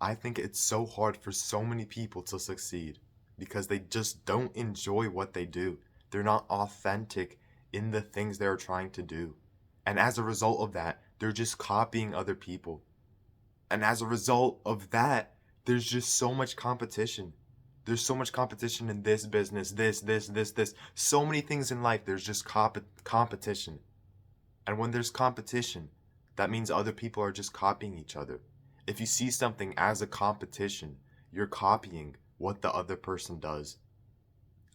I think it's so hard for so many people to succeed because they just don't enjoy what they do. They're not authentic in the things they're trying to do. And as a result of that, they're just copying other people. And as a result of that, there's just so much competition. There's so much competition in this business, this. So many things in life, there's just competition. And when there's competition, that means other people are just copying each other. If you see something as a competition, you're copying what the other person does.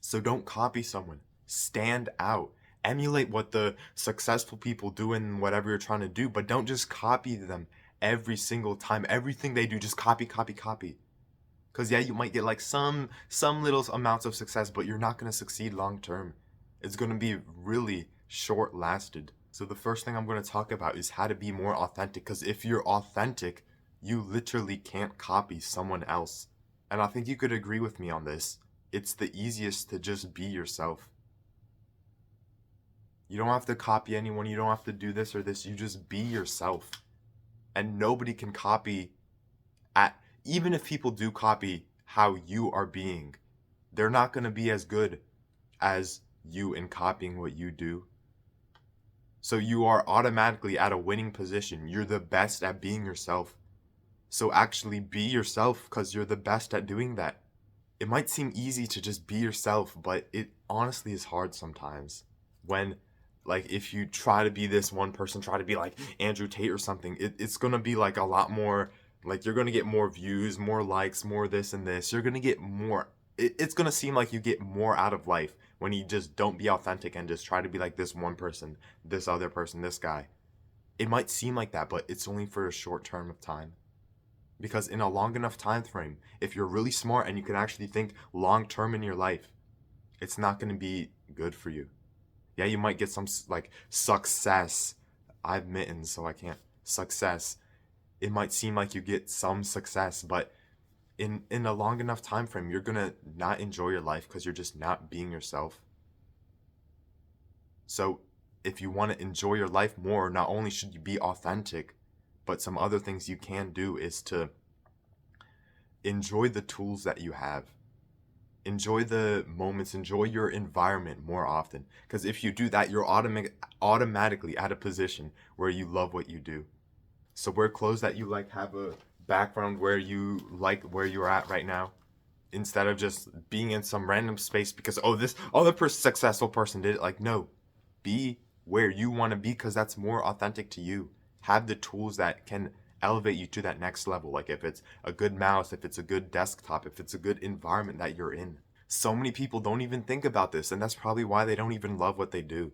So don't copy someone. Stand out. Emulate what the successful people do in whatever you're trying to do, but don't just copy them every single time. Everything they do, just copy, copy, copy. Because yeah, you might get like some little amounts of success, but you're not going to succeed long term. It's going to be really short lasted. So the first thing I'm going to talk about is how to be more authentic. Because if you're authentic, you literally can't copy someone else. And I think you could agree with me on this. It's the easiest to just be yourself. You don't have to copy anyone. You don't have to do this or this. You just be yourself. And nobody can copy at even if people do copy how you are being, they're not going to be as good as you in copying what you do. So you are automatically at a winning position. You're the best at being yourself. So actually be yourself because you're the best at doing that. It might seem easy to just be yourself, but it honestly is hard sometimes. When, like, if you try to be this one person, try to be like Andrew Tate or something, it's gonna be like a lot more, like, you're gonna get more views, more likes, more this and this. You're gonna get more, it's gonna seem like you get more out of life when you just don't be authentic and just try to be like this one person, this other person, this guy. It might seem like that, but it's only for a short term of time. Because in a long enough time frame, if you're really smart and you can actually think long term in your life, it's not going to be good for you. Yeah, you might get some like success. I have mittens, so I can't. Success. It might seem like you get some success, but in a long enough time frame, you're going to not enjoy your life because you're just not being yourself. So, if you want to enjoy your life more, not only should you be authentic, but some other things you can do is to enjoy the tools that you have. Enjoy the moments, enjoy your environment more often. Because if you do that, you're automatically at a position where you love what you do. So wear clothes that you like, have a background where you like where you're at right now. Instead of just being in some random space because, oh, this other successful person did it. Like, no, be where you want to be because that's more authentic to you. Have the tools that can elevate you to that next level. Like if it's a good mouse, if it's a good desktop, if it's a good environment that you're in. So many people don't even think about this, and that's probably why they don't even love what they do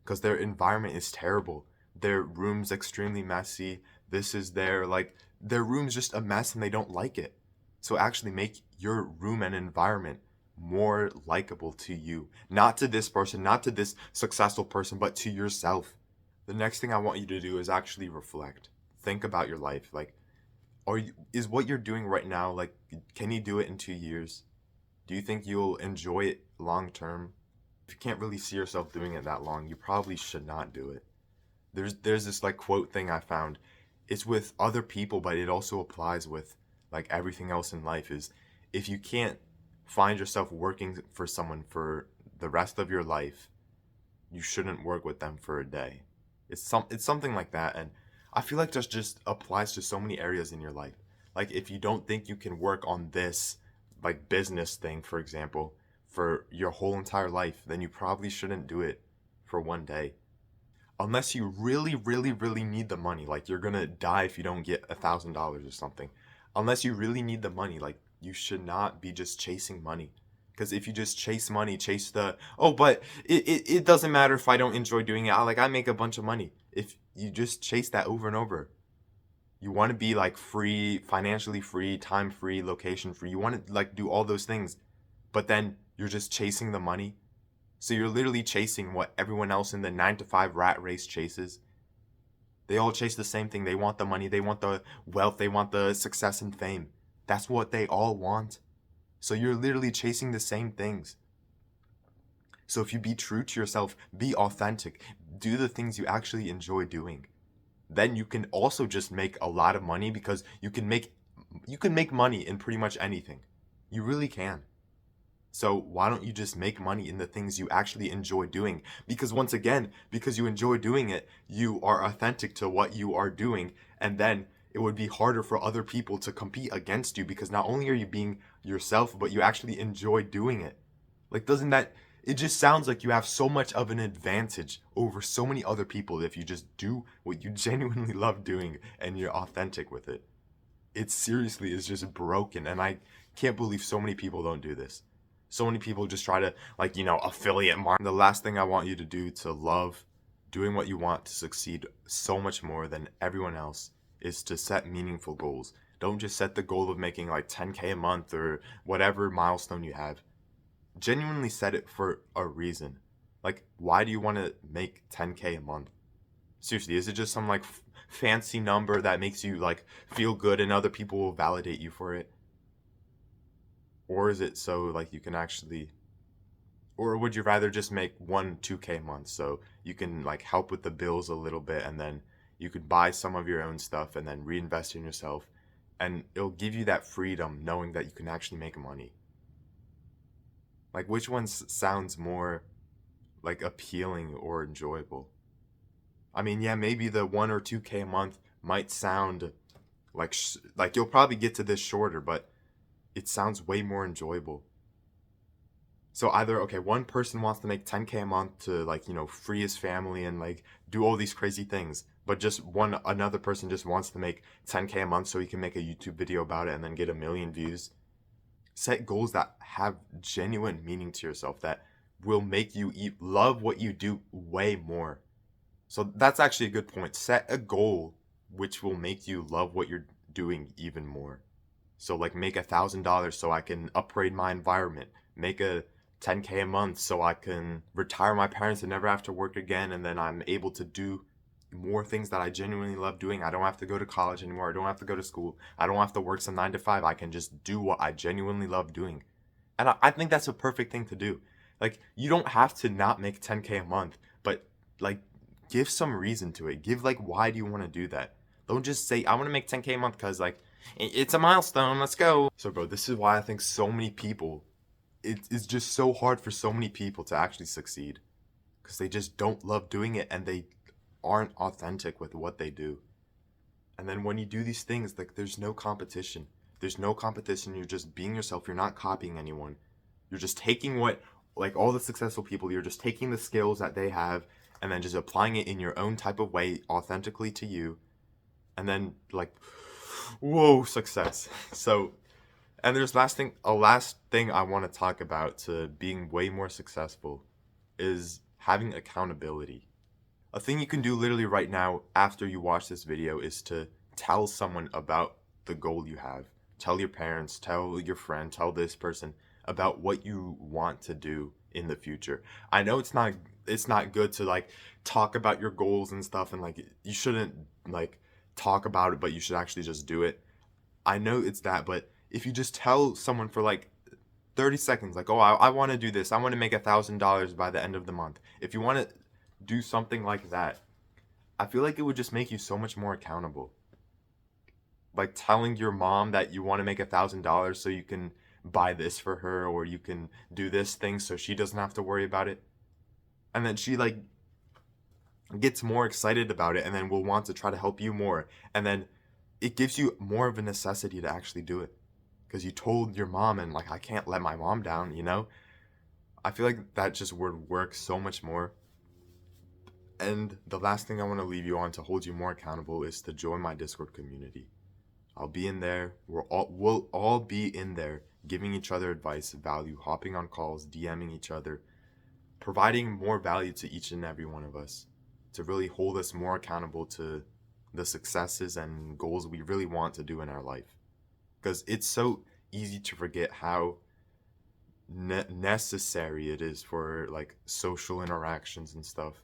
because their environment is terrible. Their room's extremely messy. This is their room's just a mess and they don't like it. So actually make your room and environment more likable to you. Not to this person, not to this successful person, but to yourself. The next thing I want you to do is actually reflect. Think about your life. Like, is what you're doing right now, like, can you do it in 2 years? Do you think you'll enjoy it long term? If you can't really see yourself doing it that long, you probably should not do it. There's this like quote thing I found. It's with other people, but it also applies with like everything else in life is if you can't find yourself working for someone for the rest of your life, you shouldn't work with them for a day. It's something like that, and I feel like this just applies to so many areas in your life. Like if you don't think you can work on this like business thing, for example, for your whole entire life, then you probably shouldn't do it for one day. Unless you really, really, really need the money, like you're gonna die if you don't get $1,000 or something. Unless you really need the money, like you should not be just chasing money. Because if you just chase money, chase the oh, but it doesn't matter if I don't enjoy doing it. I make a bunch of money. If you just chase that over and over, you want to be like free, financially free, time free, location free. You want to like do all those things, but then you're just chasing the money. So you're literally chasing what everyone else in the 9 to 5 rat race chases. They all chase the same thing. They want the money, they want the wealth, they want the success and fame. That's what they all want. So you're literally chasing the same things. So if you be true to yourself, be authentic, do the things you actually enjoy doing, then you can also just make a lot of money because you can make You can make money in pretty much anything. You really can. So why don't you just make money in the things you actually enjoy doing? Because once again, because you enjoy doing it, you are authentic to what you are doing. And then it would be harder for other people to compete against you because not only are you being yourself, but you actually enjoy doing it. Like, doesn't that, it just sounds like you have so much of an advantage over so many other people if you just do what you genuinely love doing and you're authentic with it. It seriously is just broken. And I can't believe so many people don't do this. So many people just try to, like, affiliate marketing. The last thing I want you to do to love doing what you want to succeed so much more than everyone else is to set meaningful goals. Don't just set the goal of making like 10K a month or whatever milestone you have. Genuinely set it for a reason. Like, why do you want to make 10K a month? Seriously, is it just some like fancy number that makes you like feel good and other people will validate you for it? Or is it so like you can actually, or would you rather just make 2K a month so you can like help with the bills a little bit and then you could buy some of your own stuff and then reinvest in yourself, and it'll give you that freedom knowing that you can actually make money? Like, which one sounds more like appealing or enjoyable? I mean, yeah, maybe the 1 or 2K a month might sound like like you'll probably get to this shorter, but it sounds way more enjoyable. So either, okay, one person wants to make 10K a month to like, free his family and like do all these crazy things, but just another person just wants to make 10K a month so he can make a YouTube video about it and then get 1 million views. Set goals that have genuine meaning to yourself that will make you love what you do way more. So that's actually a good point. Set a goal which will make you love what you're doing even more. So like make $1,000 so I can upgrade my environment. Make a 10K a month so I can retire my parents and never have to work again, and then I'm able to do more things that I genuinely love doing. I don't have to go to college anymore. I don't have to go to school. I don't have to work some 9 to 5. I can just do what I genuinely love doing. And I think that's a perfect thing to do. Like, you don't have to not make 10K a month, but like give some reason to it. Give like, why do you want to do that? Don't just say, I want to make 10K a month because like it's a milestone. Let's go. So bro, this is why I think so many people, it's just so hard for so many people to actually succeed because they just don't love doing it and they aren't authentic with what they do. And then when you do these things, like, there's no competition. There's no competition. You're just being yourself. You're not copying anyone. You're just taking what, like, all the successful people, you're just taking the skills that they have and then just applying it in your own type of way, authentically to you. And then, like, whoa, success. So, and there's a last thing I want to talk about to being way more successful is having accountability. A thing you can do literally right now after you watch this video is to tell someone about the goal you have. Tell your parents, tell your friend, tell this person about what you want to do in the future. I know it's not good to like talk about your goals and stuff, and like you shouldn't like talk about it, but you should actually just do it. I know it's that, but if you just tell someone for like 30 seconds, like, oh, I want to do this. I want to make $1,000 by the end of the month. If you want to do something like that, I feel like it would just make you so much more accountable. Like telling your mom that you want to make $1,000 so you can buy this for her, or you can do this thing so she doesn't have to worry about it. And then she like gets more excited about it and then will want to try to help you more. And then it gives you more of a necessity to actually do it because you told your mom, and like, I can't let my mom down, I feel like that just would work so much more. And the last thing I want to leave you on to hold you more accountable is to join my Discord community. I'll be in there. We'll all be in there giving each other advice, value, hopping on calls, DMing each other, providing more value to each and every one of us to really hold us more accountable to the successes and goals we really want to do in our life. Because it's so easy to forget how necessary it is for like social interactions and stuff.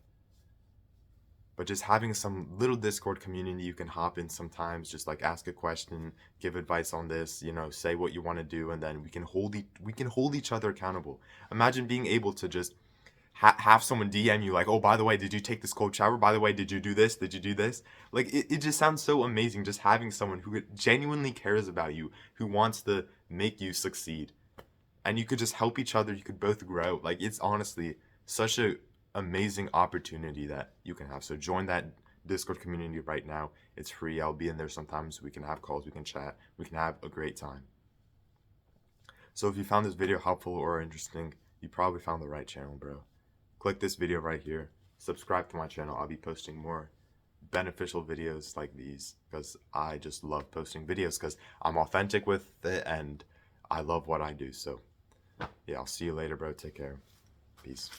But just having some little Discord community you can hop in sometimes, just like ask a question, give advice on this, say what you want to do, and then we can hold each other accountable. Imagine being able to just have someone DM you like, oh, by the way, did you take this cold shower? By the way, did you do this? Did you do this? Like, it just sounds so amazing just having someone who genuinely cares about you, who wants to make you succeed. And you could just help each other. You could both grow. Like, it's honestly such a amazing opportunity that you can have. So join that Discord community right now. It's free. I'll be in there sometimes. We can have calls. We can chat. We can have a great time. So if you found this video helpful or interesting, you probably found the right channel, bro. Click this video right here. Subscribe to my channel. I'll be posting more beneficial videos like these because I just love posting videos because I'm authentic with it and I love what I do. So yeah, I'll see you later, bro. Take care. Peace.